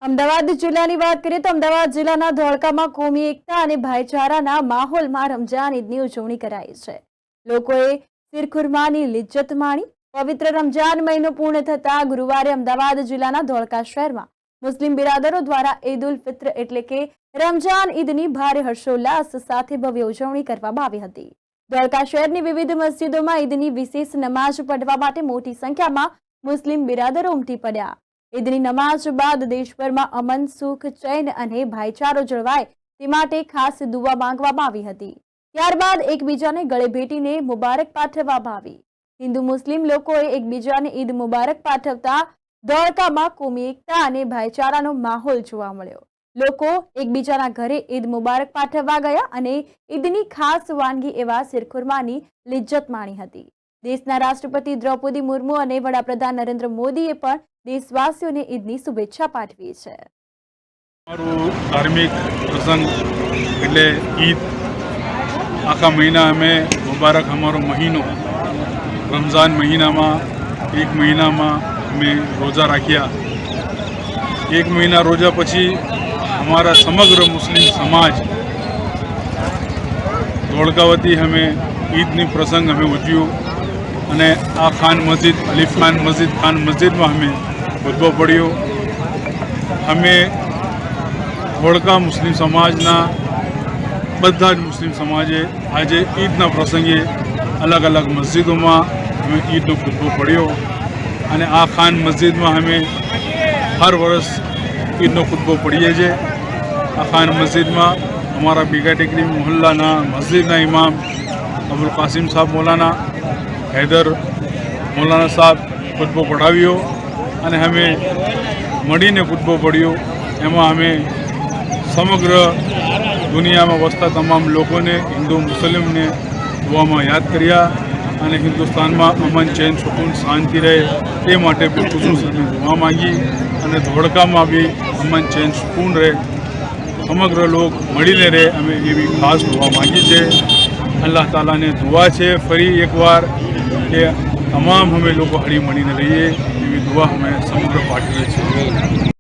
અમદાવાદ જિલ્લાની વાત કરીએ તો અમદાવાદ જિલ્લાના ધોળકામાં કોમી એકતા અને ભાઈચારાના માહોલમાં રમજાન ઈદની ઉજવણી કરાઈ છે। લોકોએ શિરખુરમાની લિજ્જત માણી। પવિત્ર રમજાન મહિનો પૂર્ણ થતા ગુરુવારે અમદાવાદ જિલ્લાના ધોળકા શહેરમાં મુસ્લિમ બિરાદરો દ્વારા ઈદ ઉલ ફિત્ર એટલે કે રમજાન ઈદની ભારે હર્ષોલ્લાસ સાથે ભવ્ય ઉજવણી કરવામાં આવી હતી। ધોળકા શહેરની વિવિધ મસ્જિદોમાં ઈદની વિશેષ નમાઝ પઢવા માટે મોટી સંખ્યામાં મુસ્લિમ બિરાદરો ઉમટી પડ્યા। ઈદની નમાઝ બાદ દેશભરમાં અમન, સુખ, ચૈન અને ભાઈચારો જળવાય તે માટે ખાસ દુઆ માંગવામાં આવી હતી। ત્યારબાદ એકબીજાને ગળે ભેટીને મુબારક પાઠવવામાં આવી। હિન્દુ મુસ્લિમ લોકોએ એકબીજાને ઈદ મુબારક પાઠવતા ધોળકામાં કોમી એકતા અને ભાઈચારાનો માહોલ જોવા મળ્યો। લોકો એકબીજાના ઘરે ઈદ મુબારક પાઠવવા ગયા અને ઈદની ખાસ વાનગી એવા શિરખુરમાની લિજ્જત માણી હતી। દેશના રાષ્ટ્રપતિ દ્રૌપદી મુર્મુ અને વડાપ્રધાન નરેન્દ્ર મોદીએ પણ દેશવાસીઓને ઈદની શુભેચ્છા પાઠવી છે। हमारो धार्मिक प्रसंग એટલે ईद आखा महीना हमें मुबारक हमारो महीनो रमज़ान महीना में एक महीना में हमें रोज़ा राख्या। एक महीना रोज़ा पछी हमारा समग्र मुस्लिम समाज धोळकावती हमें ईदनी प्रसंग हमें उज्यो અને આ ખાન મસ્જિદ અલીફ ખાન મસ્જિદમાં અમે ખુતબો પડ્યો। અમે ધોળકા મુસ્લિમ સમાજના બધા જ મુસ્લિમ સમાજે આજે ઈદના પ્રસંગે અલગ અલગ મસ્જિદોમાં અમે ઈદનો ખુતબો પડ્યો અને આ ખાન મસ્જિદમાં અમે હર વર્ષ ઈદનો ખુતબો પડીએ છીએ। આ ખાન મસ્જિદમાં અમારા બીગા ટેકરી મોહલ્લાના મસ્જિદના ઇમામ અબુલ કાસિમ સાહેબ મૌલાના हैदर मौलाना साहब खुतबो पढ़ाव्यो અને અમે મળીને ખુતબો પડ્યો। એમાં અમે સમગ્ર દુનિયામાં વસતા તમામ લોકોને હિન્દુ મુસ્લિમને દુઆમાં યાદ કર્યા અને હિન્દુસ્તાનમાં અમન, ચૈન, સુકૂન, શાંતિ રહે તે માટે બી ખુશૂસ અમે દુઆ માંગી અને ધોળકામાં બી અમન, ચૈન, સુકૂન રહે, સમગ્ર લોક મળીને રહે અમે એવી ખાસ દુઆ માંગી છે। अल्लाह ताला ने दुआ है फरी एक बार कि तमाम हमें लोग हड़ी मळीने रहीए एवी दुआ हमें समग्र पाठवे छे।